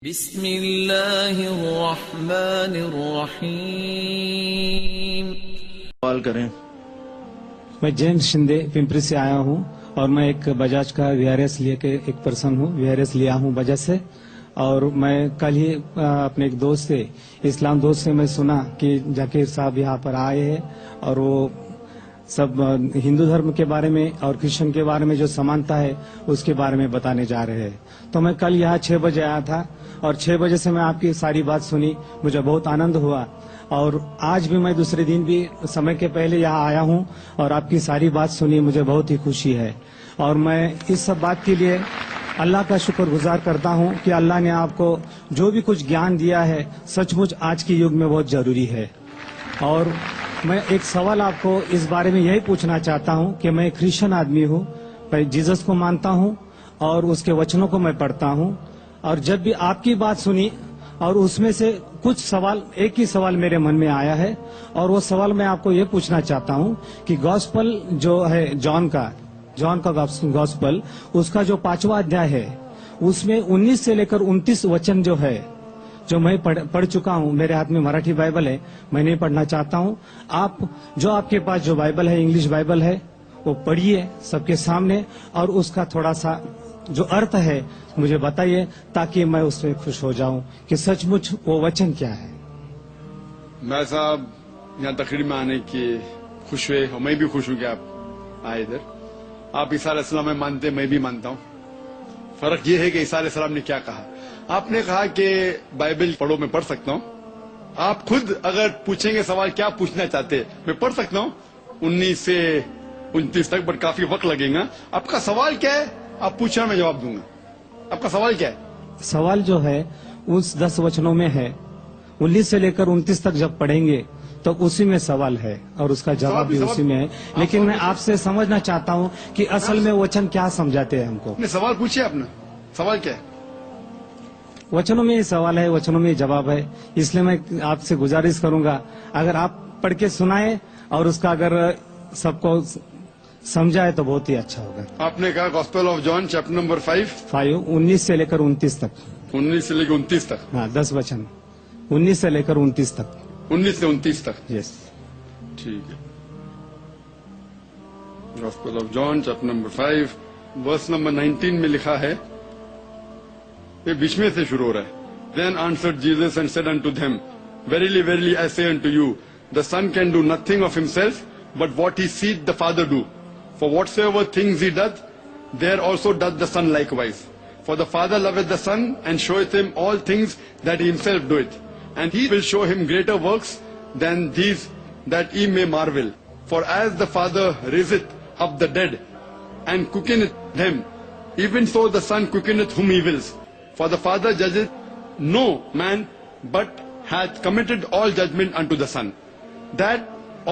بسم اللہ الرحمن الرحیم. سوال کریں. میں جیمز شندے پمپری سے آیا ہوں اور میں ایک بجاج کا ویئرس لے کے ایک پرسن ہوں. ویئرس لیا ہوں بجاج سے، اور میں کل ہی اپنے ایک دوست سے، اسلام دوست سے میں سنا کہ ذکیر صاحب یہاں پر آئے ہیں اور وہ سب ہندو دھرم کے بارے میں اور کرسچن کے بارے میں جو سمانتا ہے اس کے بارے میں بتانے جا رہے ہیں. تو میں کل یہاں 6 بجے آیا تھا اور 6 بجے سے میں آپ کی ساری بات سنی، مجھے بہت آنند ہوا. اور آج بھی میں دوسرے دن بھی سمے کے پہلے یہاں آیا ہوں اور آپ کی ساری بات سنی، مجھے بہت ہی خوشی ہے. اور میں اس سب بات کے لیے اللہ کا شکر گزار کرتا ہوں کہ اللہ نے آپ کو جو بھی کچھ گیان دیا ہے سچ مچ آج کے یگ میں بہت ضروری ہے. اور میں ایک سوال آپ کو اس بارے میں یہی پوچھنا چاہتا ہوں کہ میں کرسچن آدمی ہوں، میں جیزس کو مانتا ہوں اور اس کے وچنوں کو میں پڑھتا ہوں. اور جب بھی آپ کی بات سنی اور اس میں سے کچھ سوال، ایک ہی سوال میرے من میں آیا ہے، اور وہ سوال میں آپ کو یہ پوچھنا چاہتا ہوں کہ گاسپل جو ہے جان کا گاسپل، اس کا جو 5واں ادھیائے ہے اس میں 19 سے لے کر 29 وچن جو ہے جو میں پڑھ چکا ہوں. میرے ہاتھ میں مراٹھی بائبل ہے، میں نہیں پڑھنا چاہتا ہوں. آپ کے پاس جو بائبل ہے، انگلش بائبل ہے، وہ پڑھیے سب کے سامنے اور اس کا تھوڑا سا جو ارتھ ہے مجھے بتائیے تاکہ میں اس میں خوش ہو جاؤں کہ سچ مچ وہ وچن کیا ہے. میں صاحب یہاں تقریر میں آنے کی خوش ہوئے اور میں بھی خوش ہوں کہ آپ آئے ادھر. آپ عیسیٰ علیہ السلام میں مانتے، میں بھی مانتا ہوں. فرق یہ ہے کہ عیسیٰ علیہ السلام نے کیا کہا. آپ نے کہا کہ بائبل پڑھو، میں پڑھ سکتا ہوں. آپ خود اگر پوچھیں گے سوال کیا پوچھنا چاہتے میں پڑھ سکتا ہوں 19 سے 29 تک، بٹ کافی وقت لگے گا. آپ کا سوال کیا ہے آپ پوچھنا، میں جواب دوں گا. آپ کا سوال کیا ہے؟ سوال جو ہے اس 10 وچنوں میں ہے، 19 سے لے کر 29 تک جب پڑھیں گے تو اسی میں سوال ہے اور اس کا جواب بھی اسی میں ہے. لیکن میں آپ سے سمجھنا چاہتا ہوں کہ اصل میں وچن کیا سمجھاتے ہیں ہم کو. سوال پوچھیے اپنا، سوال کیا ہے؟ وچنوں میں یہ سوال ہے، وچنوں میں یہ جواب ہے. اس لیے میں آپ سے گزارش کروں گا اگر آپ پڑھ کے سنائیں اور اس کا اگر سب کو سمجھائے تو بہت ہی اچھا ہوگا. آپ نے کہا Gospel of John chapter number 5 19 سے لے کر 29 تک. 19 سے لے کر 29 تک. ہاں 10 وچن 19 سے لے کر 29 تک. 19 سے 29 تک. یس ٹھیک ہے. Gospel of John chapter number 5 verse number 19 میں لکھا ہے، یہ بیچ میں سے شروع ہو رہا ہے. Then answered Jesus and said unto them, Verily, verily, I say unto you, the Son can do nothing of himself, but what he seeth the Father do. For whatsoever things he doth, there also doth the Son likewise. For the Father loveth the Son, and showeth him all things that he himself doeth. And he will show him greater works than these, that ye may marvel. For as the Father raiseth up the dead, and quickeneth them, even so the Son quickeneth whom he wills. For the Father judgeth no man, but hath committed all judgment unto the Son, that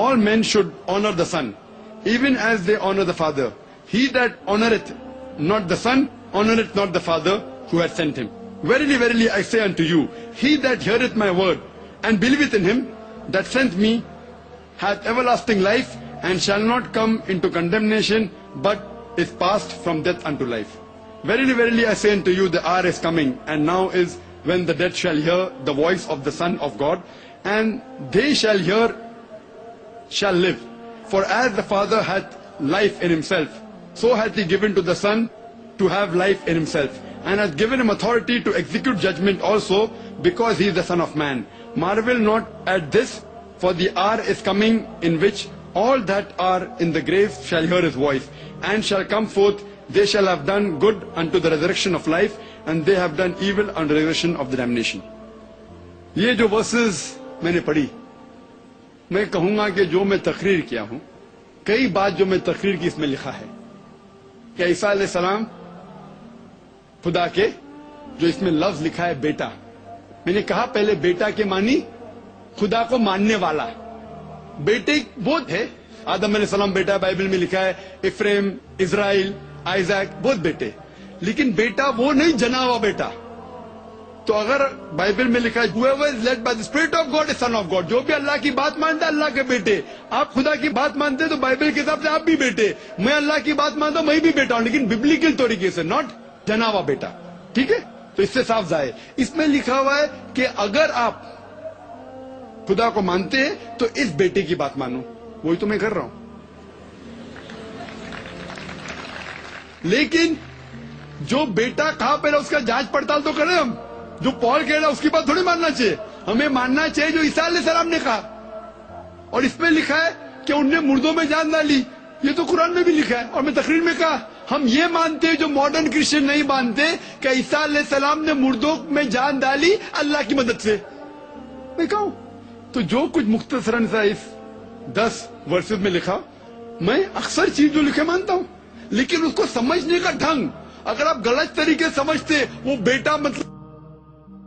all men should honor the Son, even as they honor the Father. He that honoreth not the Son, honoreth not the Father who hath sent him. Verily, verily, I say unto you, he that heareth my word, and believeth in him that sent me, hath everlasting life, and shall not come into condemnation, but is passed from death unto life. Verily, verily, I say unto you, the hour is coming, and now is, when the dead shall hear the voice of the Son of God, and they shall live. For as the Father hath life in himself, so hath he given to the Son to have life in himself, and hath given him authority to execute judgment also, because he is the Son of Man. Marvel not at this, for the hour is coming in which all that are in the graves shall hear his voice, and shall come forth. They shall have done good unto the resurrection of life, and they have done evil unto the resurrection of the damnation. یہ جو versus میں نے پڑھی، میں کہوں گا کہ جو میں تقریر کیا ہوں، کئی بات جو میں تقریر کی اس میں لکھا ہے کہ عیسیٰ علیہ السلام خدا کے، جو اس میں لفظ لکھا ہے بیٹا، میں نے کہا پہلے بیٹا کے معنی خدا کو ماننے والا. بیٹے بہت ہے، آدم علیہ السلام بیٹا بائبل میں لکھا ہے، افریم، اسرائیل، آئزیک، بہت بیٹے. لیکن بیٹا وہ نہیں جنا ہوا بیٹا. تو اگر بائبل میں لکھا ہے whoever is led by the spirit of God is son of God، جو بھی اللہ کی بات مانتا ہے اللہ کے بیٹے. آپ خدا کی بات مانتے تو بائبل کے حساب سے آپ بھی بیٹے. میں اللہ کی بات مانتا ہوں، میں بھی بیٹا ہوں، لیکن ببلیکل طریقے سے، ناٹ جنا ہوا بیٹا. ٹھیک ہے. تو اس سے صاف ظاہر اس میں لکھا ہوا ہے کہ اگر آپ خدا کو مانتے ہیں تو اس بیٹے کی بات مانو. وہی تو میں کر رہا ہوں. لیکن جو بیٹا کہا پہلے اس کا جانچ پڑتال تو کریں ہم. جو پال کہہ رہا اس کی بات تھوڑی ماننا چاہیے. ہمیں ماننا چاہیے جو عیسیٰ علیہ السلام نے کہا. اور اس میں لکھا ہے کہ ان نے مردوں میں جان ڈالی. یہ تو قرآن میں بھی لکھا ہے. اور میں تقریر میں کہا ہم یہ مانتے ہیں جو ماڈرن کرسچن نہیں مانتے کہ عیسیٰ علیہ السلام نے مردوں میں جان ڈالی اللہ کی مدد سے. میں کہوں تو جو کچھ مختصراً سا اس 10 ورسز میں لکھا میں اکثر چیز جو لکھے مانتا ہوں. لیکن اس کو سمجھنے کا ڈھنگ اگر آپ غلط طریقے سمجھتے وہ بیٹا مطلب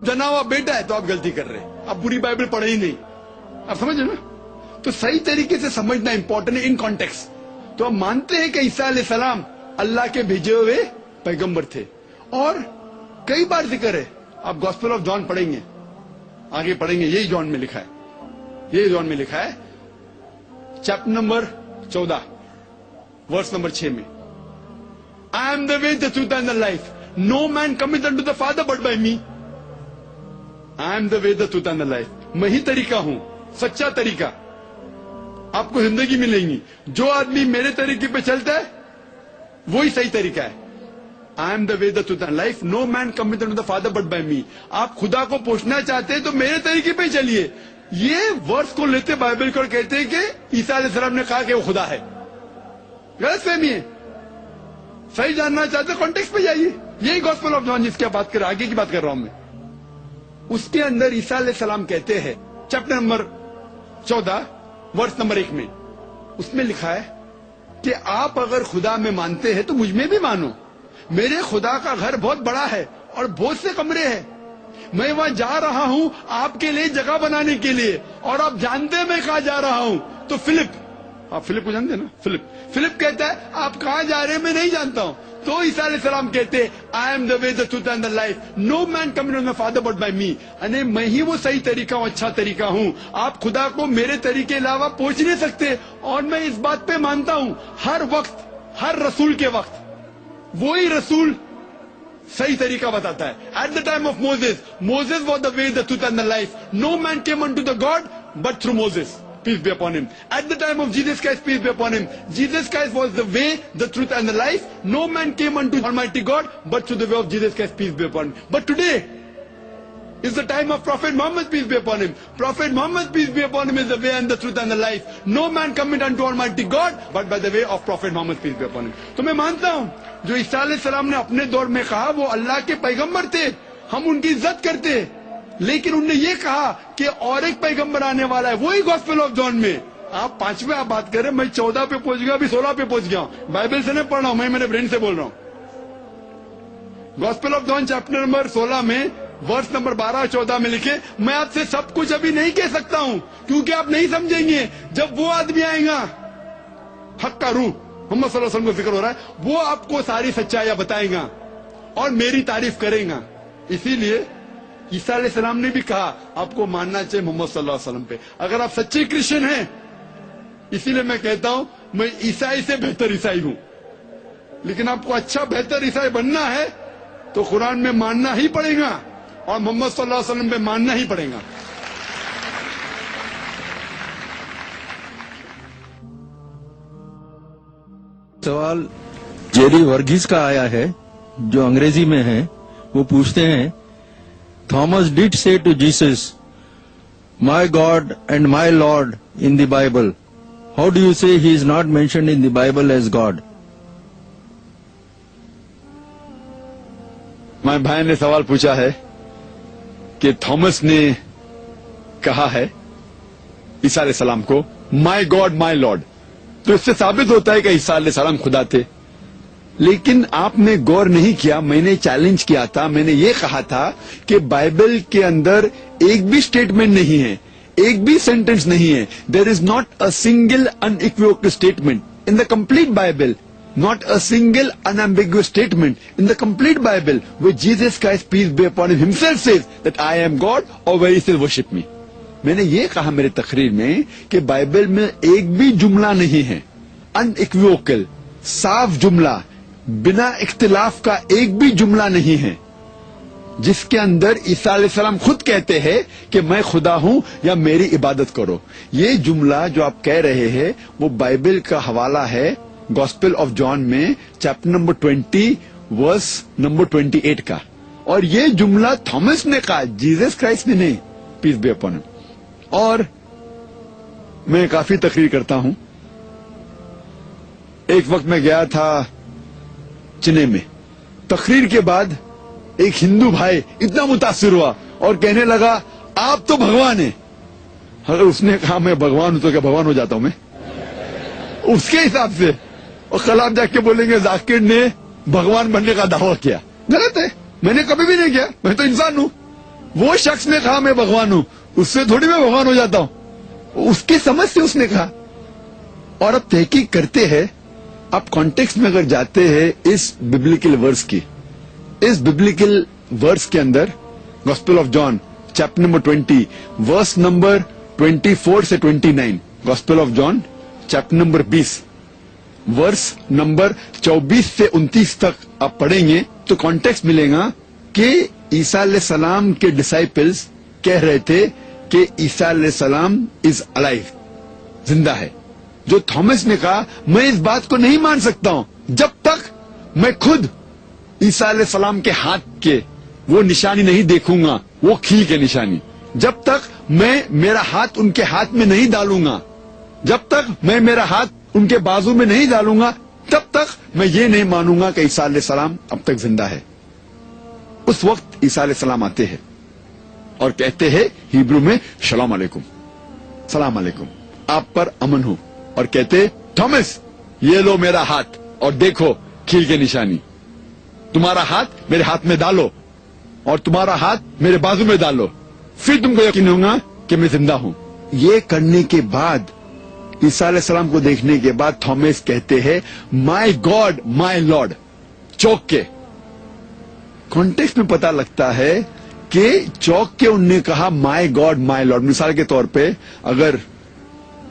جنا ہوا بیٹا ہے تو آپ غلطی کر رہے ہیں. آپ پوری بائبل پڑھے ہی نہیں. آپ سمجھے نا. تو صحیح طریقے سے سمجھنا امپورٹنٹ ہے ان کانٹیکسٹ. تو ہم مانتے ہیں کہ عیسیٰ علیہ السلام اللہ کے بھیجے ہوئے پیغمبر تھے. اور کئی بار ذکر ہے. آپ گاسپل آف جان پڑھیں گے آگے پڑھیں گے. یہی جان میں لکھا ہے. یہی جان میں لکھا ہے چیپٹر نمبر 14 ورس نمبر 6 میں I am the way, the truth and the life. No man cometh unto the Father but by me. I am the way, the truth and the life. میں ہی طریقہ ہوں, سچا طریقہ. آپ کو زندگی ملیں گی. جو آدمی میرے طریقے پہ چلتا ہے وہی صحیح طریقہ ہے. I am the way, the truth and life. No man cometh unto the Father but by me. آپ خدا کو پوچھنا چاہتے ہیں تو میرے طریقے پہ چلیے. یہ ورس کو لیتے بائبل کو کہتے ہیں کہ عیسیٰ علیہ السلام نے کہا کہ وہ خدا ہے. غلط فہمی ہے. صحیح جاننا چاہتے کانٹیکسٹ پہ جائیے. یہی گاسپل آف جان جس کی بات کر رہا آگے کی بات کر رہا ہوں میں. اس کے اندر عیسیٰ علیہ السلام کہتے ہیں چیپٹر نمبر 14 ورس نمبر 1 میں اس میں لکھا ہے کہ آپ اگر خدا میں مانتے ہیں تو مجھ میں بھی مانو. میرے خدا کا گھر بہت بڑا ہے اور بہت سے کمرے ہیں. میں وہاں جا رہا ہوں آپ کے لیے جگہ بنانے کے لیے. اور آپ جانتے ہیں میں کہاں جا رہا ہوں. تو فلپ, آپ فلپ کو جانتے ہیں نا. فلپ کہتا ہے آپ کہاں جا رہے ہیں میں نہیں جانتا ہوں. تو عیسیٰ علیہ السلام کہتے ہیں I am the way, the truth and the life. No man cometh unto the Father but by me. یعنی میں ہی وہ صحیح طریقہ ہوں, اچھا طریقہ ہوں. آپ خدا کو میرے طریقے علاوہ پہنچ نہیں سکتے. اور میں اس بات پہ مانتا ہوں ہر وقت ہر رسول کے وقت وہی رسول صحیح طریقہ بتاتا ہے. At the time of Moses was the way, the truth and the life. No man came unto the God but through Moses. Peace be upon him. At the time of Jesus Christ, peace be upon him. Jesus Christ was the way, the truth and the life. No man came unto Almighty God but through the way of Jesus Christ, peace be upon him. But today is the time of Prophet Muhammad, peace be upon him. Prophet Muhammad, peace be upon him, is the way and the truth and the life. No man cometh unto Almighty God but by the way of Prophet Muhammad, peace be upon him. تو میں مانتا ہوں جو عیسیٰ علیہ السلام نے اپنے دور میں کہا وہ اللہ کے پیغمبر تھے. ہم ان کی عزت کرتے. لیکن انہوں نے یہ کہا کہ اور ایک پیغمبر آنے والا ہے. وہی گاسپل آف جان میں آپ 5ویں آپ بات کر رہے ہیں. میں 14 پہ پہنچ گیا, ابھی 16 پہ پہنچ گیا ہوں. بائبل سے نہیں پڑھ رہا ہوں میں, میرے برین سے بول رہا ہوں. Gospel of John chapter number 16 میں ورس نمبر 12 اور 14 میں لکھے میں آپ سے سب کچھ ابھی نہیں کہہ سکتا ہوں کیونکہ آپ نہیں سمجھیں گے. جب وہ آدمی آئے گا حق کا روح محمد صلی اللہ علیہ وسلم کو ذکر ہو رہا ہے, وہ آپ کو ساری سچائیاں بتائے گا اور میری تعریف کرے گا. اسی لیے عیسیٰ علیہ السلام نے بھی کہا آپ کو ماننا چاہیے محمد صلی اللہ علیہ وسلم پہ اگر آپ سچے کرسچن ہیں. اسی لیے میں کہتا ہوں میں عیسائی سے بہتر عیسائی ہوں. لیکن آپ کو اچھا بہتر عیسائی بننا ہے تو قرآن میں ماننا ہی پڑے گا اور محمد صلی اللہ علیہ وسلم پہ ماننا ہی پڑے گا. سوال جیری ورگیز کا آیا ہے جو انگریزی میں ہے. وہ پوچھتے ہیں Thomas did say to Jesus, my God and my Lord in the Bible. How do you say he is not mentioned in the Bible as God? مائی بھائی نے سوال پوچھا ہے کہ تھامس نے کہا ہے عیسیٰ علیہ السلام کو مائی گاڈ مائی لارڈ. تو اس سے ثابت ہوتا ہے کہ عیسیٰ علیہ السلام خدا تھے. لیکن آپ نے غور نہیں کیا. میں نے چیلنج کیا تھا, میں نے یہ کہا تھا کہ بائبل کے اندر ایک بھی اسٹیٹمنٹ نہیں ہے, ایک بھی سینٹینس نہیں ہے. There is not a single unequivocal statement in the complete Bible. Not a single unambiguous statement in the complete Bible where Jesus Christ, peace be upon him, himself says that I am God or where he says worship me. میں نے یہ کہا میرے تقریر میں کہ Bible میں ایک بھی جملہ نہیں ہے unequivocal, صاف جملہ, بنا اختلاف کا ایک بھی جملہ نہیں ہے جس کے اندر عیسیٰ علیہ السلام خود کہتے ہیں کہ میں خدا ہوں یا میری عبادت کرو. یہ جملہ جو آپ کہہ رہے ہیں وہ بائبل کا حوالہ ہے گاسپل آف جان میں چیپٹر نمبر 20 ورس نمبر 28 کا. اور یہ جملہ تھامس نے کہا, جیزس کرائسٹ نے نہیں, پیس بی اپون ہم. اور میں کافی تقریر کرتا ہوں. ایک وقت میں گیا تھا چنئی میں, تقریر کے بعد ایک ہندو بھائی اتنا متاثر ہوا اور کہنے لگا آپ تو بھگوان ہیں. اگر اس نے کہا میں بھگوان ہوں تو کیا بھگوان ہو جاتا ہوں میں اس کے حساب سے؟ اور کل آپ جا کے بولیں گے ذاکر نے بھگوان بننے کا دعویٰ کیا. غلط ہے, میں نے کبھی بھی نہیں کیا, میں تو انسان ہوں. وہ شخص نے کہا میں بھگوان ہوں, اس سے تھوڑی میں بھگوان ہو جاتا ہوں, اس کی سمجھ سے اس نے کہا. اور اب تحقیق کرتے ہیں, اب کانٹیکسٹ میں اگر جاتے ہیں اس ببلیکل ورس کی, اس ببلیکل ورس کے اندر gospel of John chapter number 20 verse number 24 سے 29, gospel of John chapter number 20 verse number 24 سے 29 تک آپ پڑھیں گے تو کانٹیکسٹ ملے گا کہ عیسیٰ علیہ السلام کے ڈسائپلز کہہ رہے تھے کہ عیسیٰ علیہ السلام از الائیو, زندہ ہے. جو تھامس نے کہا میں اس بات کو نہیں مان سکتا ہوں جب تک میں خود عیسیٰ علیہ السلام کے ہاتھ کے وہ نشانی نہیں دیکھوں گا, وہ کھیل کے نشانی. جب تک میں میرا ہاتھ ان کے ہاتھ میں نہیں ڈالوں گا, جب تک میں میرا ہاتھ ان کے بازو میں نہیں ڈالوں گا, تب تک میں یہ نہیں مانوں گا کہ عیسیٰ علیہ السلام اب تک زندہ ہے. اس وقت عیسیٰ علیہ السلام آتے ہیں اور کہتے ہیں ہیبرو میں سلام علیکم, سلام علیکم, آپ پر امن ہو. اور کہتے تھامس یہ لو میرا ہاتھ اور دیکھو کھیل کے نشانی, تمہارا ہاتھ میرے ہاتھ میں ڈالو اور تمہارا ہاتھ میرے بازو میں ڈالو, پھر تم کو یقین ہوگا کہ میں زندہ ہوں. یہ کرنے کے بعد عیسیٰ علیہ السلام کو دیکھنے کے بعد تھامس کہتے ہیں مائی گاڈ مائی لارڈ. چوک کے کانٹیکسٹ میں پتا لگتا ہے کہ چوک کے انہوں نے کہا مائی گاڈ مائی لارڈ. مثال کے طور پہ اگر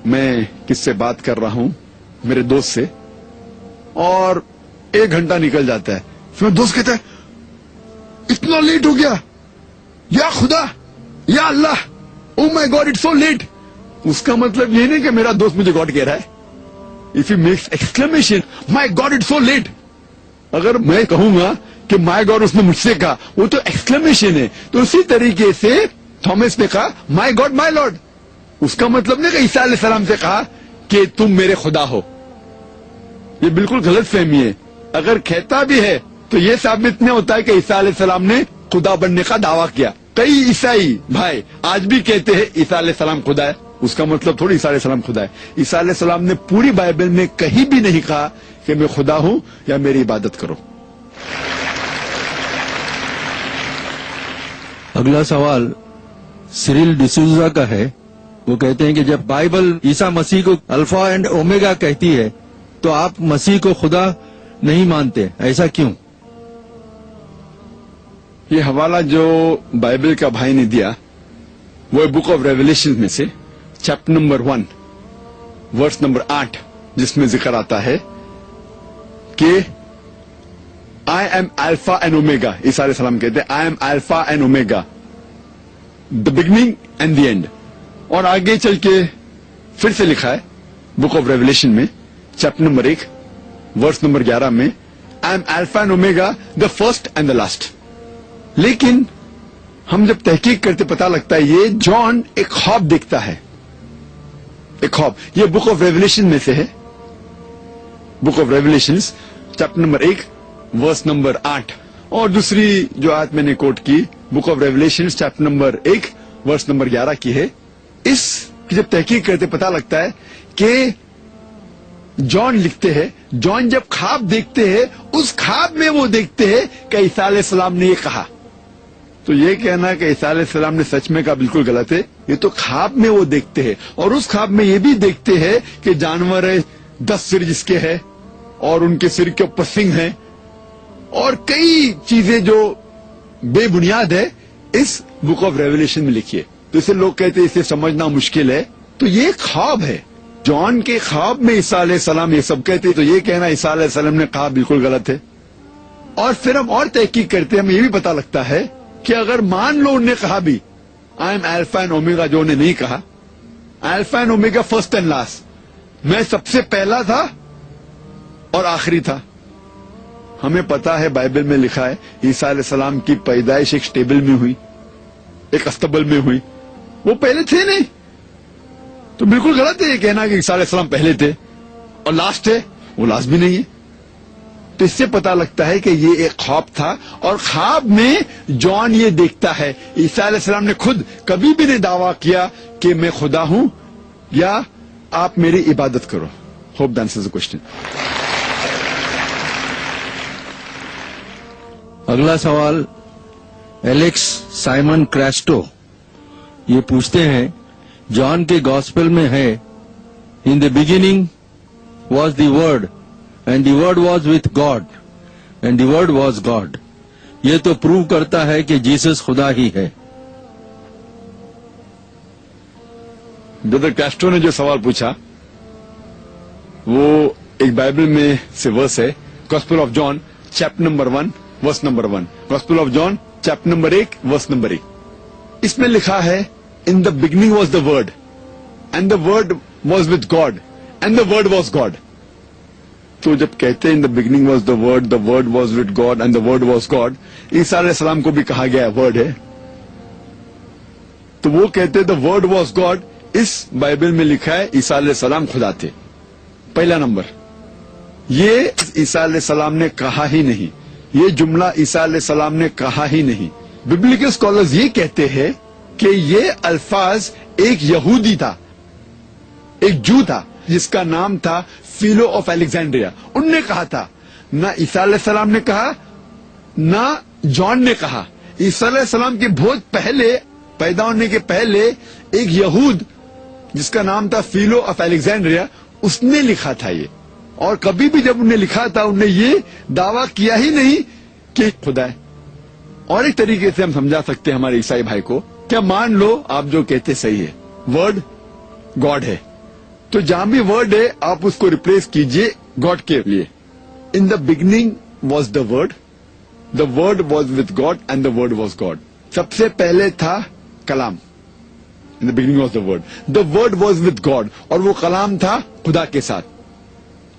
میں کس سے بات کر رہا ہوں, میرے دوست سے, اور 1 گھنٹہ نکل جاتا ہے, پھر دوست کہتا ہے اتنا لیٹ ہو گیا, یا خدا یا اللہ, او مائی گاڈ اٹس سو لیٹ. اس کا مطلب یہ نہیں کہ میرا دوست مجھے گاڈ کہہ رہا ہے. If he makes exclamation my God it's so late, اگر میں کہوں گا کہ مائی گاڈ اس نے مجھ سے کہا, وہ تو ایکسکلیمیشن ہے. تو اسی طریقے سے تھامس نے کہا مائی گاڈ مائی لارڈ. اس کا مطلب نہیں کہ عیسیٰ علیہ السلام سے کہا کہ تم میرے خدا ہو. یہ بالکل غلط فہمی ہے. اگر کہتا بھی ہے تو یہ ثابت نہیں ہوتا ہے کہ عیسیٰ علیہ السلام نے خدا بننے کا دعویٰ کیا. کئی عیسائی بھائی آج بھی کہتے ہیں عیسیٰ علیہ السلام خدا ہے. اس کا مطلب تھوڑی عیسیٰ علیہ السلام خدا ہے. عیسیٰ علیہ السلام نے پوری بائبل میں کہیں بھی نہیں کہا کہ میں خدا ہوں یا میری عبادت کرو. اگلا سوال سیریل ڈسوزا کا ہے. وہ کہتے ہیں کہ جب بائبل عیسیٰ مسیح کو الفا اینڈ اومیگا کہتی ہے تو آپ مسیح کو خدا نہیں مانتے, ایسا کیوں؟ یہ حوالہ جو بائبل کا بھائی نے دیا وہ بک آف ریولیشن میں سے چیپٹر نمبر 1 ورس نمبر 8, جس میں ذکر آتا ہے کہ I am alpha and omega. عیسیٰ علیہ السلام کہتے ہیں I am alpha and omega, the beginning and the end. اور آگے چل کے پھر سے لکھا ہے بک آف ریولیشن میں چیپٹر نمبر 1 ورس نمبر 11 میں I am alpha and omega the first and the last. لیکن ہم جب تحقیق کرتے پتا لگتا ہے یہ جان ایک خواب دیکھتا ہے, ایک خواب. یہ بک آف ریولیشن میں سے ہے, book of Revelation chapter number 1 verse number 8. اور دوسری جو آیت میں نے کوٹ کی book of Revelation chapter number 1 verse number 11 کی ہے. اس کی جب تحقیق کرتے پتا لگتا ہے کہ جان لکھتے ہیں, جان جب خواب دیکھتے ہیں اس خواب میں وہ دیکھتے ہیں کہ عیسیٰ علیہ السلام نے یہ کہا. تو یہ کہنا کہ عیسیٰ علیہ السلام نے سچ میں کہا بالکل غلط ہے. یہ تو خواب میں وہ دیکھتے ہیں, اور اس خواب میں یہ بھی دیکھتے ہیں کہ جانور ہے 10 سر جس کے ہے اور ان کے سر کے اوپر سنگ ہیں اور کئی چیزیں جو بے بنیاد ہے اس بک آف ریولیشن میں لکھی ہے. تو اسے لوگ کہتے ہیں اسے سمجھنا مشکل ہے. تو یہ خواب ہے, جان کے خواب میں عیسیٰ علیہ السلام یہ سب کہتے. تو یہ کہنا عیسیٰ علیہ السلام نے کہا بالکل غلط ہے. اور پھر ہم اور تحقیق کرتے ہیں, ہمیں یہ بھی پتا لگتا ہے کہ اگر مان لو انہوں نے کہا بھی آئی ایم الفا اینڈ اومیگا، جو انہوں نے نہیں کہا، alpha and omega first and last, میں سب سے پہلا تھا اور آخری تھا. ہمیں پتا ہے بائبل میں لکھا ہے عیسیٰ علیہ السلام کی پیدائش ایک اسٹیبل میں ہوئی، ایک استبل میں ہوئی، وہ پہلے تھے نہیں. تو بالکل غلط ہے یہ کہنا کہ عیسیٰ علیہ السلام پہلے تھے اور لاسٹ ہے، وہ لاسٹ بھی نہیں ہے. تو اس سے پتا لگتا ہے کہ یہ ایک خواب تھا، اور خواب میں جان یہ دیکھتا ہے عیسیٰ علیہ السلام نے خود کبھی بھی نہیں دعویٰ کیا کہ میں خدا ہوں یا آپ میری عبادت کرو. Hope that answers the question. اگلا سوال ایلیکس سائمن کریسٹو یہ پوچھتے ہیں، جان کے گاسپل میں ہے in the beginning was the word and the word was with God and the word was God. یہ تو پروو کرتا ہے کہ جیسس خدا ہی ہے. بردر کیسٹرو نے جو سوال پوچھا وہ ایک بائبل میں سے ورس ہے، gospel of John chapter number 1 verse number 1. Gospel of John chapter number 1 verse number 1. اس میں لکھا ہے in the beginning was the word and the word was with God and the word was God. تو جب کہتے ہیں in the beginning was the word was with God and the word was God, عیسیٰ علیہ السلام کو بھی کہا گیا ورڈ ہے. تو وہ کہتے دا ورڈ واز گاڈ، اس بائبل میں لکھا ہے عیسیٰ علیہ السلام خدا تھے. پہلا نمبر، یہ عیسیٰ علیہ السلام نے کہا ہی نہیں، یہ جملہ عیسیٰ علیہ السلام نے کہا ہی نہیں. ببلیکل اسکالرز یہ کہتے ہیں کہ یہ الفاظ ایک یہودی تھا، ایک جو تھا جس کا نام تھا فیلو آف الیگزینڈریا، ان نے کہا تھا. نہ عیسیٰ علیہ السلام نے کہا نہ جان نے کہا. عیسیٰ علیہ السلام کے بہت پہلے، پیدا ہونے کے پہلے، ایک یہود جس کا نام تھا فیلو آف الیگزینڈریا، اس نے لکھا تھا یہ. اور کبھی بھی جب انہوں نے لکھا تھا انہوں نے یہ دعویٰ کیا ہی نہیں کہ خدا ہے. اور ایک طریقے سے ہم سمجھا سکتے ہیں ہمارے عیسائی بھائی کو، کیا مان لو آپ جو کہتے صحیح ہے، ورڈ گاڈ ہے، تو جہاں بھی ورڈ ہے آپ اس کو ریپلیس کیجئے گاڈ کے لیے. In the beginning was the word was with God and the word was God. سب سے پہلے تھا کلام. In the beginning was the word was with God, اور وہ کلام تھا خدا کے ساتھ.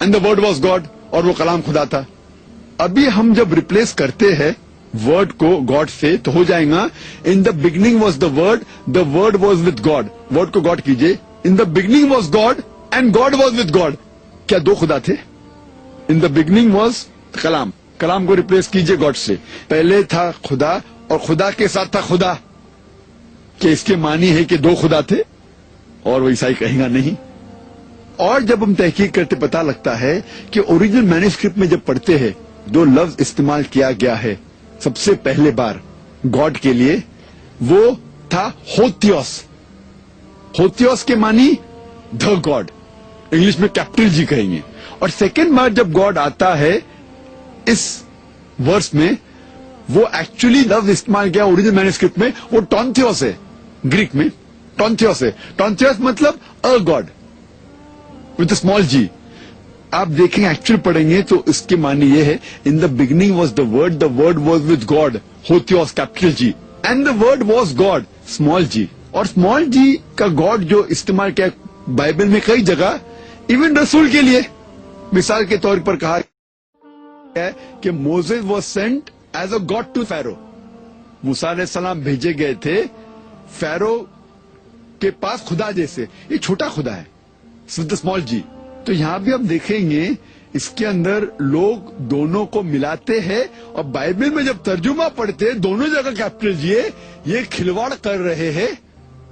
And the word was God, اور وہ کلام خدا تھا. ابھی ہم جب ریپلیس کرتے ہیں ورڈ کو گاڈ سے تو ہو جائے گا in the beginning was the word was with God. Word کو گاڈ کیجئے، in the beginning was God and God was with God. کیا دو خدا تھے؟ ان دا بگننگ واز کلام کو ریپلیس کیجئے گاڈ سے. پہلے تھا خدا اور خدا کے ساتھ تھا خدا. کہ اس کے معنی ہے کہ دو خدا تھے؟ اور وہ عیسائی کہے گا نہیں. اور جب ہم تحقیق کرتے پتا لگتا ہے کہ اوریجنل مینوسکرپٹ میں جب پڑھتے ہیں دو لفظ استعمال کیا گیا ہے سب سے پہلے بار گاڈ کے لیے، وہ تھا ہوتیوس. ہوتیوس کے معنی دا گاڈ، انگلش میں کیپٹل جی کہیں گے. اور سیکنڈ بار جب گاڈ آتا ہے اس ورس میں، وہ ایکچولی لفظ استعمال کیا اوریجنل مینوسکرپٹ میں، وہ ٹونتھیوس ہے. گریک میں ٹونتھیوس ہے. ٹونتھیوس مطلب ا گاڈ وتھ اسمال جی. آپ دیکھیں ایکچوئل پڑھیں گے تو اس کے معنی یہ ہے in the beginning was the word was with God, ہوتیوس capital G, and the word was God small G. اور اسمال جی کا گاڈ جو استعمال کیا بائبل میں کئی جگہ، ایون رسول کے لیے. مثال کے طور پر کہا ہے کہ Moses was sent as a God to Pharaoh. موسیٰ علیہ السلام بھیجے گئے تھے فیرو کے پاس خدا جیسے. یہ چھوٹا خدا ہے اسمال جی. تو یہاں بھی ہم دیکھیں گے اس کے اندر لوگ دونوں کو ملاتے ہیں، اور بائبل میں جب ترجمہ پڑھتے دونوں جگہ کیپٹل جی ہے. یہ کھلواڑ کر رہے ہیں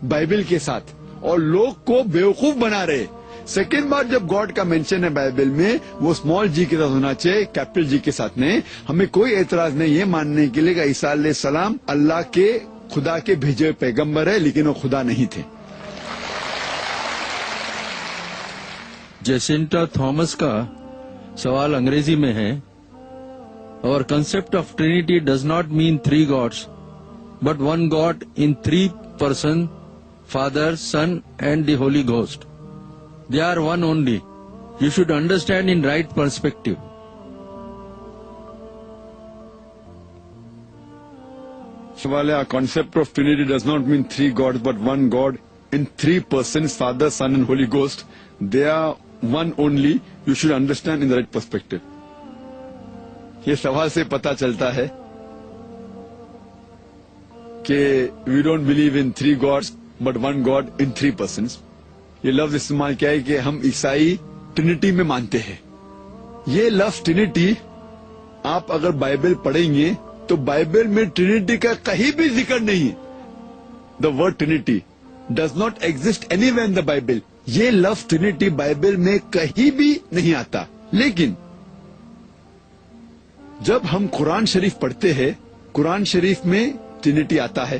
بائبل کے ساتھ اور لوگ کو بیوقوف بنا رہے. سیکنڈ بار جب گاڈ کا مینشن ہے بائبل میں وہ اسمال جی کے ساتھ ہونا چاہیے، کیپٹل جی کے ساتھ نہیں. ہمیں کوئی اعتراض نہیں ہے ماننے کے لیے کہ عیسیٰ علیہ السلام اللہ کے خدا کے بھیجے پیغمبر ہے، لیکن وہ خدا نہیں تھے. جیسنٹا تھامس کا سوال انگریزی میں ہے، اور concept of Trinity does not mean 3 Gods but 1 God in 3 person, father, sun and the holy ghost. They are one only. You should understand in right perspective. Our concept of Trinity does not mean three gods, but one God in three persons, Father, Son and Holy Ghost. They are one only. You should understand in the right perspective. یہ سوال سے پتا چلتا ہے کہ we don't believe in three gods but one God in three persons. یہ لفظ استعمال کیا ہے کہ ہم عیسائی ٹرینٹی میں مانتے ہیں. یہ لفظ ٹرینٹی آپ اگر بائبل پڑھیں گے تو بائبل میں ٹرینٹی کا کہیں بھی ذکر نہیں. The word Trinity does not exist any where in the Bible. یہ لفظ ٹرینٹی بائبل میں کہیں بھی نہیں آتا. لیکن جب ہم قرآن شریف پڑھتے ہیں قرآن شریف میں ٹرینٹی آتا ہے.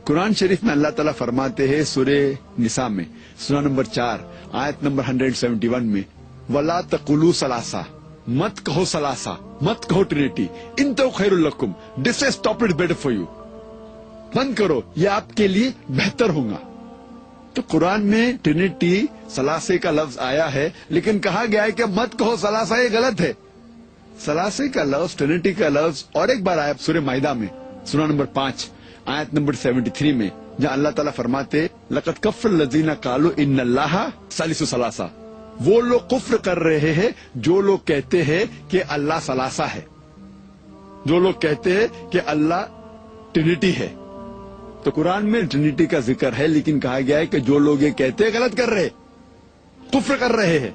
قرآن شریف میں اللہ تعالیٰ فرماتے ہیں سورہ نساء میں سورہ نمبر 4 آیت نمبر 171 میں وَلَا تَقُولُوا ثَلَاثَةً, مت کہو ثلاثہ, مت کہو ٹرینٹی. انتو خیر لکم, this is stop it better for you. بند کرو, یہ آپ کے لیے بہتر ہوگا. تو قرآن میں ٹرینٹی ثلاثے کا لفظ آیا ہے لیکن کہا گیا ہے کہ مت کہو ثلاثہ, یہ غلط ہے. ثلاثے کا لفظ ٹرینٹی کا لفظ اور ایک بار آیا سورہ مائدہ میں سورہ نمبر 5 آیت نمبر 73 میں جہاں اللہ تعالیٰ فرماتے لقد کفر الذین قالوا ان اللہ ثالث ثلاثہ. وہ لوگ کفر کر رہے ہیں جو لوگ کہتے ہیں کہ اللہ ثلاثہ ہے, جو لوگ کہتے ہیں کہ اللہ ٹرینٹی ہے. تو قرآن میں ٹرینٹی کا ذکر ہے لیکن کہا گیا ہے کہ جو لوگ یہ کہتے ہیں غلط کر رہے, کفر کر رہے ہیں.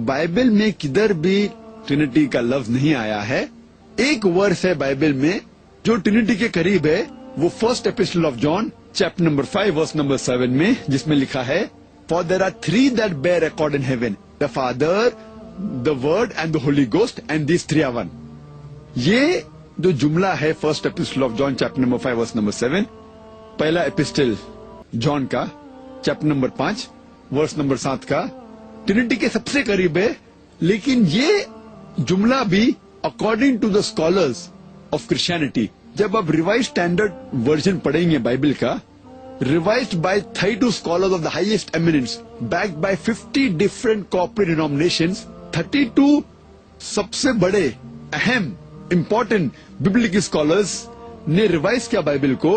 بائبل میں کدھر بھی ٹرینٹی کا لفظ نہیں آیا ہے. ایک ورس ہے بائبل میں جو ٹرینٹی کے قریب ہے, وہ first epistle of John chapter number 5 verse number 7 میں جس میں لکھا ہے For there are three that bear record in heaven, the Father, the Word and the Holy Ghost, and these three are one. یہ جو جملہ ہے first epistle of John chapter number 5 verse number 7, پہلا ایپسٹل جان کا چیپٹر نمبر 5 ورس نمبر 7 کا Trinity کے سب سے قریب ہے. لیکن یہ جملہ بھی according to the scholars of Christianity, جب آپ ریوائز اسٹینڈرڈ ورژن پڑھیں گے بائبل کا, revised by 32 scholars of the highest eminence, backed by 50 different corporate denominations, 32 سب سے بڑے اہم important biblical scholars نے ریوائز کیا بائبل کو,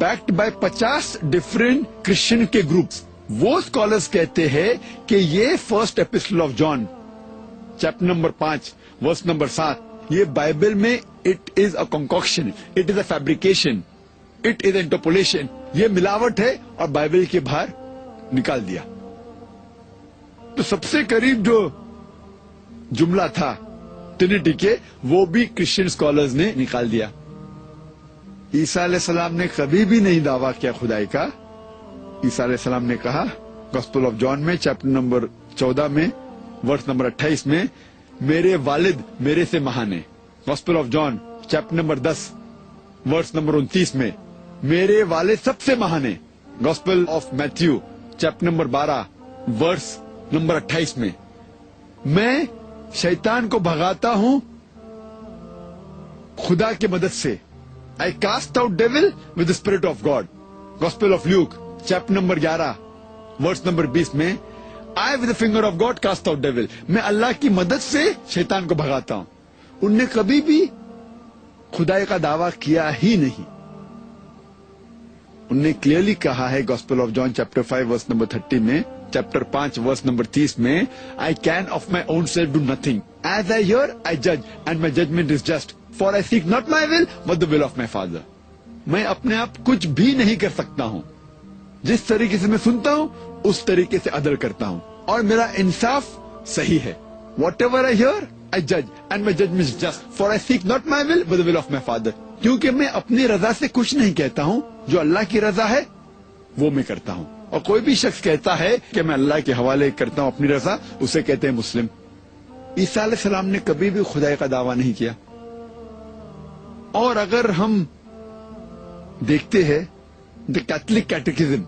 backed by 50 different Christian کے groups. وہ scholars کہتے ہیں کہ یہ first epistle of John chapter number 5 verse number 7 یہ بائبل میں it is a concoction, it is a fabrication, it is interpolation, یہ ملاوٹ ہے اور بائبل کے باہر نکال دیا. تو سب سے قریب جو جملہ تھا ٹرینٹی کے وہ بھی کرسچین اسکالرز نے نکال دیا. عیسیٰ علیہ السلام نے کبھی بھی نہیں دعویٰ کیا خدائی کا. عیسیٰ علیہ السلام نے کہا گاسپل آف جان میں چیپٹر نمبر 14 میں ورس نمبر 28 میں میرے والد میرے سے مہان ہیں. Gospel of John chapter number 10 verse number 29 میں میرے والد سب سے مہان ہیں. Gospel of Matthew chapter number 12 verse number 28 میں میں شیطان کو بھگاتا ہوں خدا کی مدد سے. I cast out devil with the spirit of God. Gospel of Luke chapter number 11 verse number 20 میں I with the finger of God cast out devil. میں اللہ کی مدد سے شیطان کو بھگاتا ہوں. ان نے کبھی بھی خدائی کا دعویٰ کیا ہی نہیں. انہوں نے کلیئرلی کہا ہے gospel of John chapter 5 verse number 30 میں, چیپٹر 5 ورس نمبر 30 میں I can of my own self do nothing. As I hear, I judge, and my judgment is just. For I seek not my will, but the will of my Father. میں اپنے آپ کچھ بھی نہیں کر سکتا ہوں. جس طریقے سے میں سنتا ہوں اس طریقے سے عدل کرتا ہوں اور میرا انصاف صحیح ہے. Whatever I hear, I judge, and my judgment is just. For I seek not my will, but the will of my Father. کیونکہ میں اپنی رضا سے کچھ نہیں کہتا ہوں, جو اللہ کی رضا ہے وہ میں کرتا ہوں. اور کوئی بھی شخص کہتا ہے کہ میں اللہ کے حوالے کرتا ہوں اپنی رضا, اسے کہتے ہیں مسلم. عیسیٰ علیہ السلام نے کبھی بھی خدائی کا دعویٰ نہیں کیا. اور اگر ہم دیکھتے ہیں دا کیتھولک کیٹیکزم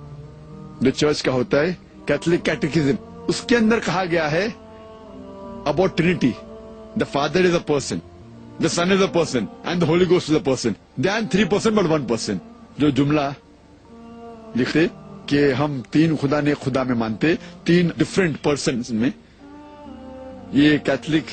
جو چرچ کا ہوتا ہے, کیتھولک کیٹیکزم, اس کے اندر کہا گیا ہے about Trinity, the father is a person, the Son is a person, and the Holy Ghost is a person. They are 3 person but 1 person. جو جملہ لکھتے کہ ہم 3 خدا نے خدا میں مانتے, 3 ڈفرینٹ پرسنز میں, یہ Catholic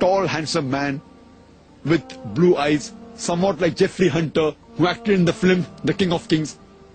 tall handsome man with blue eyes, somewhat like Jeffrey Hunter who acted in the film The King of Kings.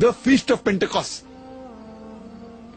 the feast of Pentecost,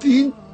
3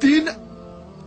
3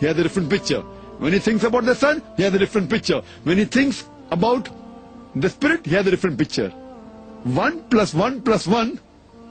he has a different picture. When he thinks about the son, he has a different picture. When he thinks about the spirit, he has a different picture. 1 + 1 + 1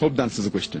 Hope that answers the question.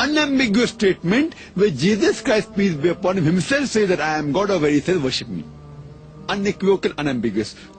unambiguous statement where Jesus Christ, peace be upon him, himself says that I am God, or where he says worship me. Unequivocal, unambiguous.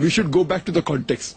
we should go back to the context.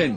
10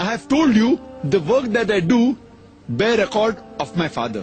I have told you the work that I do bear record of my father.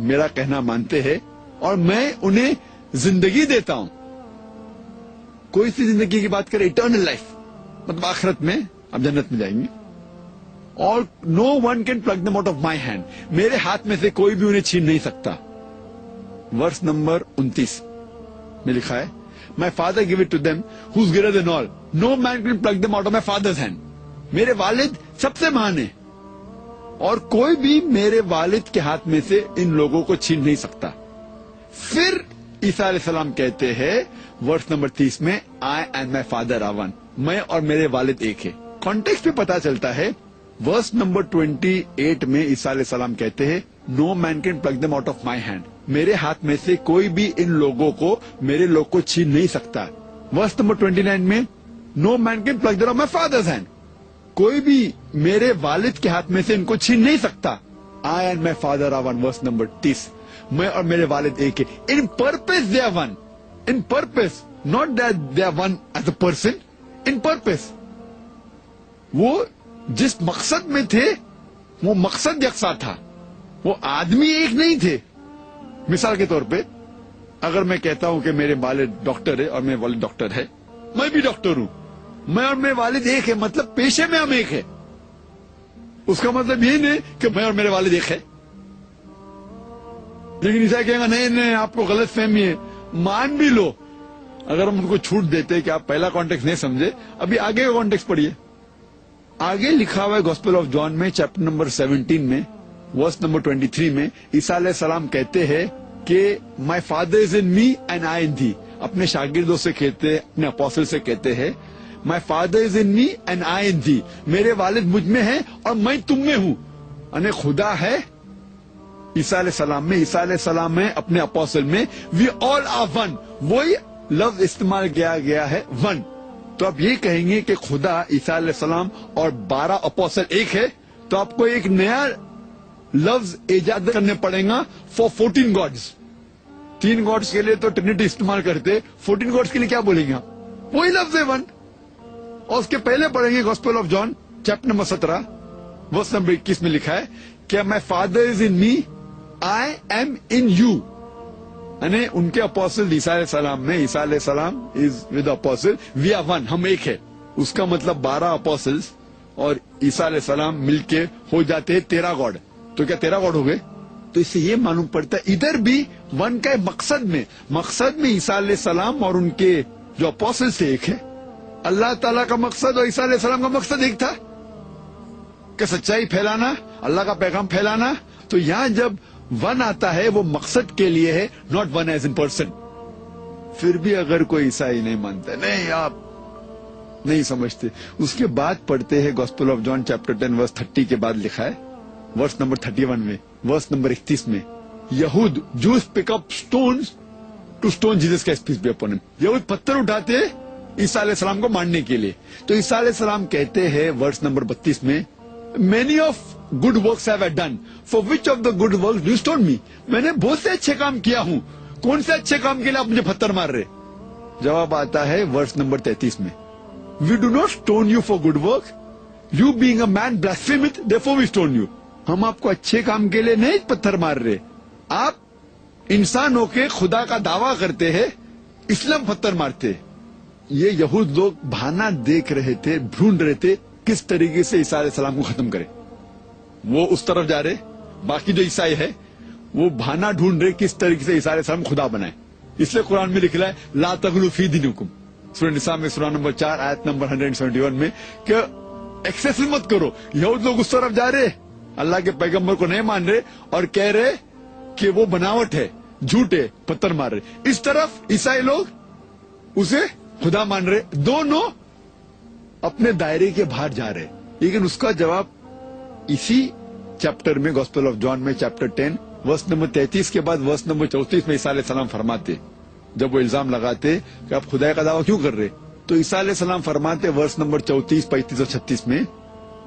میرا کہنا مانتے ہیں اور میں انہیں زندگی دیتا ہوں. کوئی سی زندگی کی بات کرے, اٹرنل لائف, مطلب آخرت میں آپ جنت میں جائیں گے. اور no one can pluck them out of my hand, میرے ہاتھ میں سے کوئی بھی انہیں چھین نہیں سکتا. ورس نمبر 29 میں لکھا ہے, my father gave it to them who's greater than all, no man can pluck them out of my father's hand. میرے والد سب سے مہان ہیں اور کوئی بھی میرے والد کے ہاتھ میں سے ان لوگوں کو چھین نہیں سکتا. پھر عیسیٰ علیہ السلام کہتے ہیں ورس نمبر 30 میں, I and my father are one, میں اور میرے والد ایک ہے. کانٹیکسٹ پہ پتا چلتا ہے ورس نمبر 28 میں عیسیٰ علیہ السلام کہتے ہیں, no man can pluck them out of my hand, میرے ہاتھ میں سے کوئی بھی ان لوگوں کو, میرے لوگ کو چھین نہیں سکتا. ورس نمبر 29 میں, no man can pluck them of my father's hand, کوئی بھی میرے والد کے ہاتھ میں سے ان کو چھین نہیں سکتا. I and my father are one, verse number 30, میں اور میرے والد ایک ہے. In purpose they are one, in purpose, not that they are one as a person, in purpose. وہ جس مقصد میں تھے وہ مقصد یکساں تھا, وہ آدمی ایک نہیں تھے. مثال کے طور پہ اگر میں کہتا ہوں کہ میرے والد ڈاکٹر ہے اور میرے والد ڈاکٹر ہے, میں بھی ڈاکٹر ہوں, میں اور میرے والد ایک ہے, مطلب پیشے میں ہم ایک ہے. اس کا مطلب یہ نہیں کہ میں اور میرے والد ایک ہے. لیکن ایسا کہیں گا نہیں آپ کو غلط فہمی ہے. مان بھی لو, اگر ہم ان کو چھوٹ دیتے کہ آپ پہلا کانٹیکس نہیں سمجھے, ابھی آگے کا کانٹیکس پڑھیے. آگے لکھا ہوا ہے گوسپل آف جان میں چیپٹر نمبر 17 میں ورس نمبر 23 میں, عیسیٰ علیہ السلام کہتے ہیں کہ my father is in me and I ان دی. اپنے شاگردوں سے کہتے ہیں, اپنے اپوسل سے کہتے ہیں, مائی father is in me and I ان دی, میرے والد مجھ میں ہیں اور میں تم میں ہوں. یعنی خدا ہے عیسیٰ علیہ السلام میں, عیسیٰ علیہ السلام میں, اپنے اپوسل میں. وی آل آر ون, وہی لفظ استعمال کیا گیا ہے, ون. تو آپ یہ کہیں گے کہ خدا, عیسیٰ علیہ السلام اور 12 اپوسل ایک ہے, تو آپ کو ایک نیا لفظ ایجاد کرنے پڑے گا فار 14 گاڈز. 3 گاڈز کے لیے تو ٹرینٹی استعمال کرتے, 14 گاڈز کے لیے کیا بولیں گے آپ؟ وہی لفظ ہے, ون. اور اس کے پہلے پڑھیں گے gospel of John chapter number 17 verse number 21 میں لکھا ہے کہ my father is in me, I am in you. یعنی ان کے اپوسل عیسیٰ علیہ السلام میں, عیسیٰ علیہ السلام is with apostle, we are one, ہم ایک ہے. اس کا مطلب 12 اپوسلز اور عیسیٰ علیہ السلام مل کے ہو جاتے ہیں 13 گاڈ. تو کیا 13 گاڈ ہو گئے؟ تو اس سے یہ معلوم پڑتا ہے ادھر بھی ون کا مقصد میں عیسیٰ علیہ السلام اور ان کے جو اپوسل سے ایک ہے. اللہ تعالیٰ کا مقصد اور عیسیٰ علیہ السلام کا مقصد ایک تھا کہ سچائی پھیلانا, اللہ کا پیغام پھیلانا. تو یہاں جب ون آتا ہے وہ مقصد کے لیے ہے, not one as in person. پھر بھی اگر کوئی عیسائی نہیں مانتا, نہیں آپ نہیں سمجھتے, اس کے بعد پڑھتے ہیں گوسپل آف جان چیپٹر 10 ورس 30 کے بعد لکھا ہے ورس نمبر 31 میں, ورس نمبر 31 میں, یہود جوز پک اپ اسٹونز ٹو اسٹون جیسس کا اسپیچ بی اپون ہم. یہود پتھر اٹھاتے عیسیٰ علیہ السلام کو مارنے کے لیے. تو عیسیٰ علیہ السلام کہتے ہیں ورس نمبر 32 میں, many of good works have I done, for which of the good works do you stone me? میں نے بہت سے اچھے کام کیا ہوں, کون سے اچھے کام کے لیے آپ مجھے پتھر مار رہے؟ جواب آتا ہے ورس نمبر 33 میں, we do not stone you for good work, you being a man blaspheme it, therefore we stone you. ہم آپ کو اچھے کام کے لیے نہیں پتھر مار رہے, آپ انسان ہو کے خدا کا دعویٰ کرتے ہیں اس لیے ہم پتھر مارتے. یہ یہود لوگ بہانا دیکھ رہے تھے, ڈھونڈ رہے تھے کس طریقے سے عیسیٰ علیہ السلام کو ختم کرے. وہ اس طرف جا رہے, باقی جو عیسائی ہے وہ بہانا ڈھونڈ رہے کس طریقے سے عیسیٰ علیہ السلام خدا بنائے. اس لیے قرآن میں لکھا ہے لا تغلوا فی دینکم, سورہ نساء میں سورہ نمبر 4 آیت نمبر 171 میں, کہ ایکسیس مت کرو. یہود لوگ اس طرف جا رہے, اللہ کے پیغمبر کو نہیں مان رہے اور کہہ رہے کہ وہ بناوٹ ہے, جھوٹ ہے, پتھر مار رہے. اس طرف عیسائی لوگ اسے خدا مان رہے. دونوں اپنے دائرے کے باہر جا رہے. لیکن اس کا جواب اسی چیپٹر میں گوسپل آف جان میں چیپٹر 10 ورس نمبر 33 کے بعد ورس نمبر 34 میں عیسیٰ علیہ السلام فرماتے, جب وہ الزام لگاتے کہ آپ خدا کا دعویٰ کیوں کر رہے, تو عیسیٰ علیہ السلام فرماتے ورس نمبر 34, 35 اور 36 میں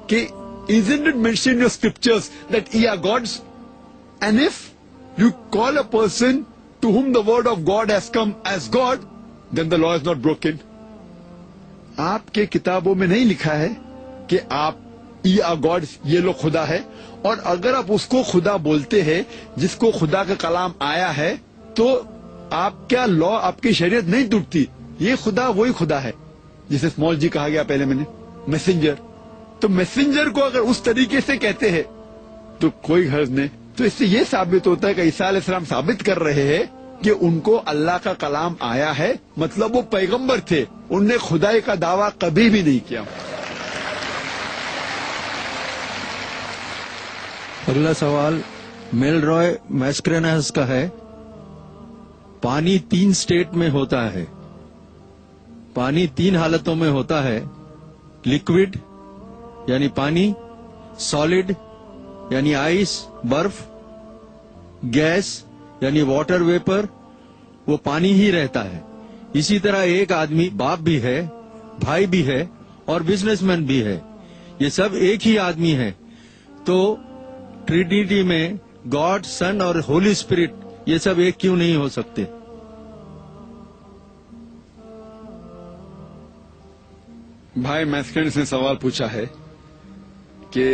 کہ isn't it mentioned in your scriptures that ye are gods? And if you call a person to whom the word of God has come as God, then the law is not broken. آپ کے کتابوں میں نہیں لکھا ہے کہ آپ یہ آر گاڈس، یہ لوگ خدا ہے. اور اگر آپ اس کو خدا بولتے ہیں جس کو خدا کا کلام آیا ہے تو آپ کیا لا، آپ کی شریعت نہیں ٹوٹتی. یہ خدا وہی خدا ہے جسے اسمال جی کہا گیا پہلے میں نے، میسنجر. تو میسنجر کو اگر اس طریقے سے کہتے ہیں تو کوئی غرض نہیں. تو اس سے یہ ثابت ہوتا ہے کہ عیسیٰ علیہ السلام ثابت کر رہے ہیں کہ ان کو اللہ کا کلام آیا ہے، مطلب وہ پیغمبر تھے، انہوں نے خدائی کا دعویٰ کبھی بھی نہیں کیا. اگلا سوال میل رائے میسکرینس کا ہے. پانی 3 اسٹیٹ میں ہوتا ہے. پانی 3 حالتوں میں ہوتا ہے: لکوڈ یعنی پانی، سالڈ یعنی آئس برف، گیس یعنی واٹر ویپر. وہ پانی ہی رہتا ہے. اسی طرح ایک آدمی باپ بھی ہے، بھائی بھی ہے اور بزنس مین بھی ہے. یہ سب ایک ہی آدمی ہے. تو ٹرینیٹی میں گاڈ، سن اور ہولی اسپرٹ یہ سب ایک کیوں نہیں ہو سکتے؟ بھائی میسکرینس نے سوال پوچھا ہے کہ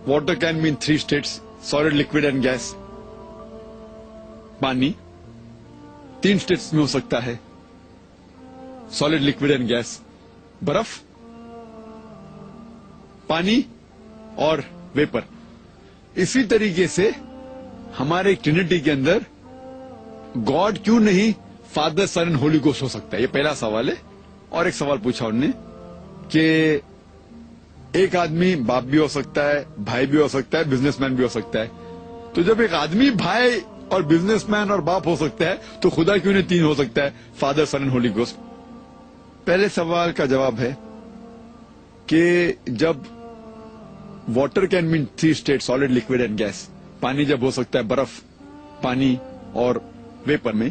water can mean 3 states: solid, liquid and gas. پانی 3 اسٹیٹس میں ہو سکتا ہے: سالڈ، لکوڈ اینڈ گیس. برف، پانی اور ویپر. اسی طریقے سے ہمارے ٹرینیٹی کے اندر گاڈ کیوں نہیں father, sun and Holi ghost ہو سکتا ہے؟ یہ پہلا سوال ہے. اور ایک سوال پوچھا انہوں نے کہ ایک آدمی باپ بھی ہو سکتا ہے، بھائی بھی ہو سکتا ہے، بزنس مین بھی ہو سکتا ہے. تو جب ایک آدمی بھائی اور بزنس مین اور باپ ہو سکتا ہے تو خدا کیوں نہیں 3 ہو سکتا ہے: Father, sun and Holi Ghost? پہلے سوال کا جواب ہے کہ جب water can mean 3 state: solid, liquid and gas. پانی جب ہو سکتا ہے برف، پانی اور ویپر میں،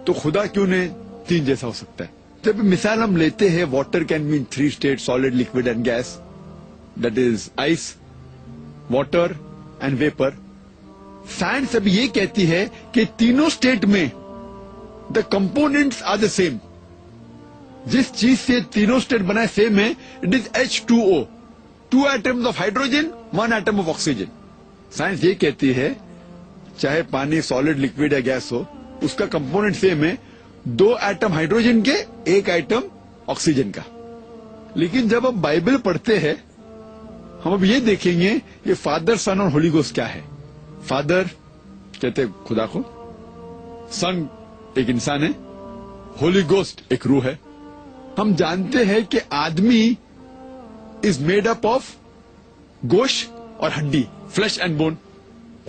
تو خدا کیوں نہیں 3 جیسا ہو سکتا ہے؟ جب مثال ہم لیتے ہیں water can mean 3 state: solid, liquid and gas, that is ice, water and vapour. Science اب یہ کہتی ہے کہ تینوں اسٹیٹ میں the components are the same. جس چیز سے تینوں اسٹیٹ بنائے سیم ہے، it is H2O، 2 atoms of hydrogen, 1 atom of oxygen. Science یہ کہتی ہے چاہے پانی سالڈ، لکوڈ یا گیس ہو، اس کا کمپونیٹ سیم ہے، 2 ایٹم ہائیڈروجن کے، 1 ایٹم آکسیجن کا. لیکن جب ہم بائبل پڑھتے ہیں ہم اب یہ دیکھیں گے کہ فادر، سن اور ہولی گوسٹ کیا ہے. فادر کہتے ہیں خدا کو، سن ایک انسان ہے، ہولی گوسٹ ایک روح ہے. ہم جانتے ہیں کہ آدمی از میڈ اپ آف گوشت اور ہڈی، فلیش اینڈ بون.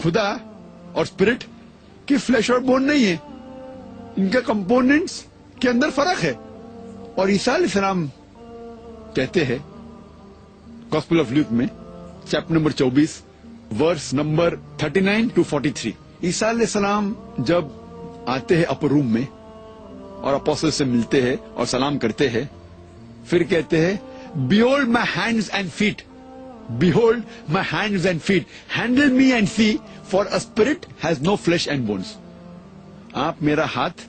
خدا اور اسپرٹ کی فلیش اور بون نہیں ہے، ان کے کمپوننٹس کے اندر فرق ہے. اور عیسیٰ علیہ السلام کہتے ہیں گاسپل آف لیوک میں chapter number 24 verse number 39 to 43. عیسیٰ علیہ السلام جب آتے ہیں اپر روم میں اور اپوسٹل سے ملتے ہیں اور سلام کرتے ہیں، پھر کہتے ہیں behold my hands and feet, behold my hands and feet, handle me and see for a spirit has no flesh and bones. آپ میرا ہاتھ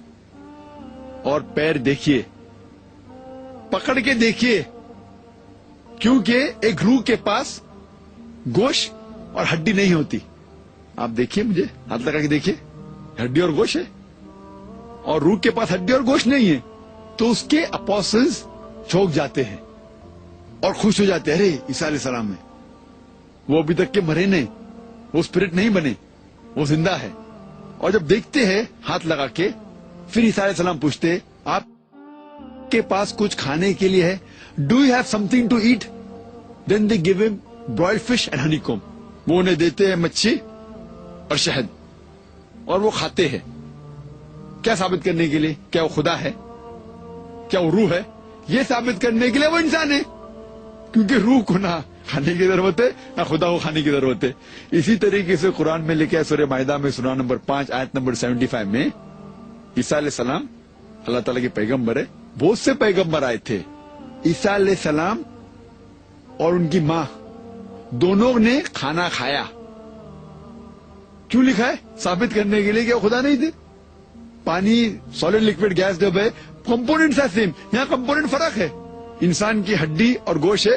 اور پیر دیکھیے، پکڑ کے دیکھیے، کیونکہ ایک روح کے پاس گوشت اور ہڈی نہیں ہوتی. آپ دیکھیے، مجھے ہاتھ لگا کے دیکھیے، ہڈی اور گوشت ہے، اور روح کے پاس ہڈی اور گوشت نہیں ہے. تو اس کے اپوسلز چوک جاتے ہیں اور خوش ہو جاتے ہیں، ارے عیسیٰ علیہ السلام میں وہ ابھی تک کے مرے نہیں، وہ اسپرٹ نہیں بنے، وہ زندہ ہے. اور جب دیکھتے ہیں ہاتھ لگا کے، پھر عیسیٰ علیہ السلام پوچھتے آپ کے پاس کچھ کھانے کے لیے ہے؟ Do you have something to eat? Then they gave him broiled fish and honey کوم. وہ انہیں دیتے ہیں مچھی اور شہد، اور وہ کھاتے ہیں. کیا ثابت کرنے کے لیے؟ کیا وہ خدا ہے؟ کیا وہ روح ہے؟ یہ ثابت کرنے کے لیے وہ انسان ہے، کیونکہ روح کو نہ کھانے کی ضرورت ہے نہ خدا کو کھانے کی ضرورت ہے. اسی طریقے سے قرآن میں لکھا ہے سورہ مائدہ میں سورہ نمبر 5 آیت نمبر 75 میں، عیسیٰ علیہ السلام اللہ تعالیٰ کے پیغمبر ہے، بہت سے پیغمبر آئے تھے. عیسیٰ علیہ السلام اور ان کی ماں دونوں نے کھانا کھایا. کیوں لکھا ہے؟ ثابت کرنے کے لیے کہ وہ خدا نہیں تھے. پانی سالڈ، لکوڈ، گیس جب ہے، کمپوننٹس ہے سیم، یہاں کمپوننٹ فرق ہے. انسان کی ہڈی اور گوشت ہے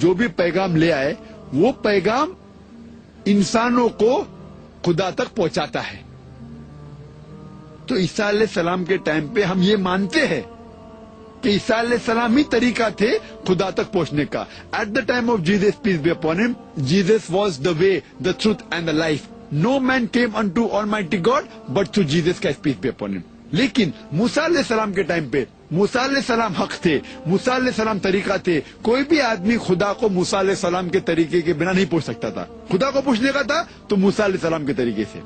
جو بھی پیغام لے آئے وہ پیغام انسانوں کو خدا تک پہنچاتا ہے. تو عیسیٰ علیہ السلام کے ٹائم پہ ہم یہ مانتے ہیں کہ عیسیٰ علیہ السلام ہی طریقہ تھے خدا تک پہنچنے کا. At the time of Jesus peace be upon him, Jesus was the way, the truth and the life. No man came into almighty God but through Jesus Christ peace be upon him. لیکن موسیٰ علیہ السلام کے time پہ موسیٰ علیہ السلام حق تھے, موسیٰ علیہ السلام طریقہ تھے. کوئی بھی آدمی خدا کو موسیٰ علیہ السلام کے طریقے کے بنا نہیں پوچھ سکتا تھا. خدا کو پوچھنے کا تھا تو موسیٰ علیہ السلام کے طریقے سے.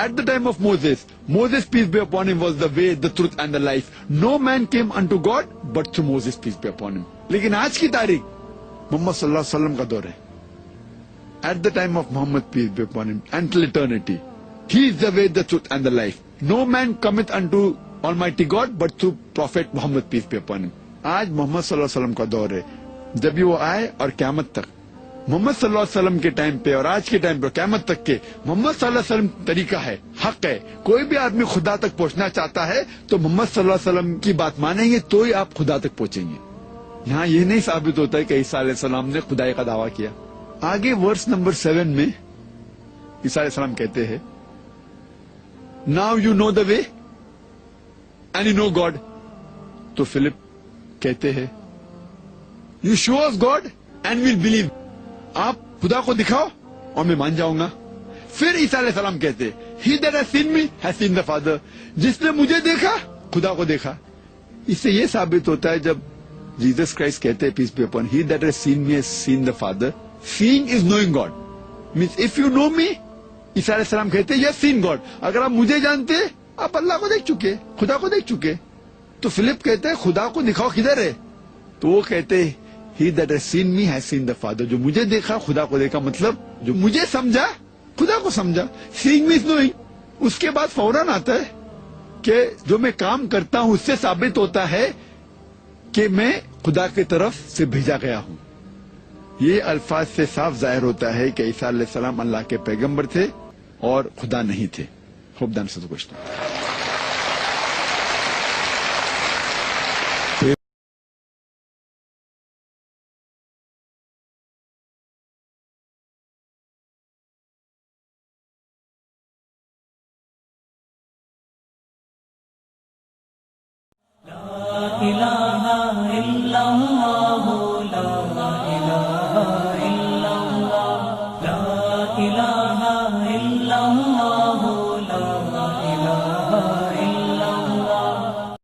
At the time of Moses, Moses peace be upon him was the way, the truth and the life. No man came unto God but through Moses peace be upon him. لیکن آج کی تاریخ محمد صلی اللہ علیہ وسلم کا دور ہے. At the time of Muhammad peace be upon him until eternity, he is the way, the truth and the life. No man cometh unto Almighty God but through Prophet Muhammad peace be upon him. آج محمد صلی اللہ علیہ وسلم کا دور ہے. جب یہ وہ آئے اور قیامت تک محمد صلی اللہ علیہ وسلم کے ٹائم پہ اور آج کے ٹائم پہ قیامت تک کے محمد صلی اللہ علیہ وسلم طریقہ ہے, حق ہے. کوئی بھی آدمی خدا تک پہنچنا چاہتا ہے تو محمد صلی اللہ علیہ وسلم کی بات مانیں گے تو ہی آپ خدا تک پہنچیں گے. یہاں یہ نہیں ثابت ہوتا ہے کہ عیسیٰ علیہ السلام نے خدائی کا دعویٰ کیا. آگے ورس نمبر 7 میں عیسیٰ علیہ السلام کہتے ہیں, now you know the way and you know God. تو فلپ کہتے ہیں, you show us God and we'll believe. آپ خدا کو دکھاؤ اور میں مان جاؤں گا. پھر عیسیٰ علیہ السلام کہتے, he that has seen me has seen the father. جس نے مجھے دیکھا خدا کو دیکھا. اس سے یہ ثابت ہوتا ہے جب جیزس کرائسٹ کہتے ہیں peace be upon, he that has seen me has seen the father. Seeing is knowing God means if you know me, Isa علیہ السلام کہتے یس سین گاڈ. اگر آپ مجھے جانتے آپ اللہ کو دیکھ چکے, خدا کو دیکھ چکے. تو فلپ کہتے ہیں خدا کو دکھاؤ کدھر ہے. تو وہ کہتے He that has seen me has seen the Father. جو مجھے دیکھا خدا کو دیکھا, مطلب جو مجھے سمجھا خدا کو سمجھا. Seeing means knowing. اس کے بعد فوراً آتا ہے کہ جو میں کام کرتا ہوں اس سے ثابت ہوتا ہے کہ میں خدا کی طرف سے بھیجا گیا ہوں. یہ الفاظ سے صاف ظاہر ہوتا ہے کہ عیسیٰ علیہ السلام اللہ کے پیغمبر تھے اور خدا نہیں تھے. Hope that answers the question. لا الہ الا اللہ لا الہ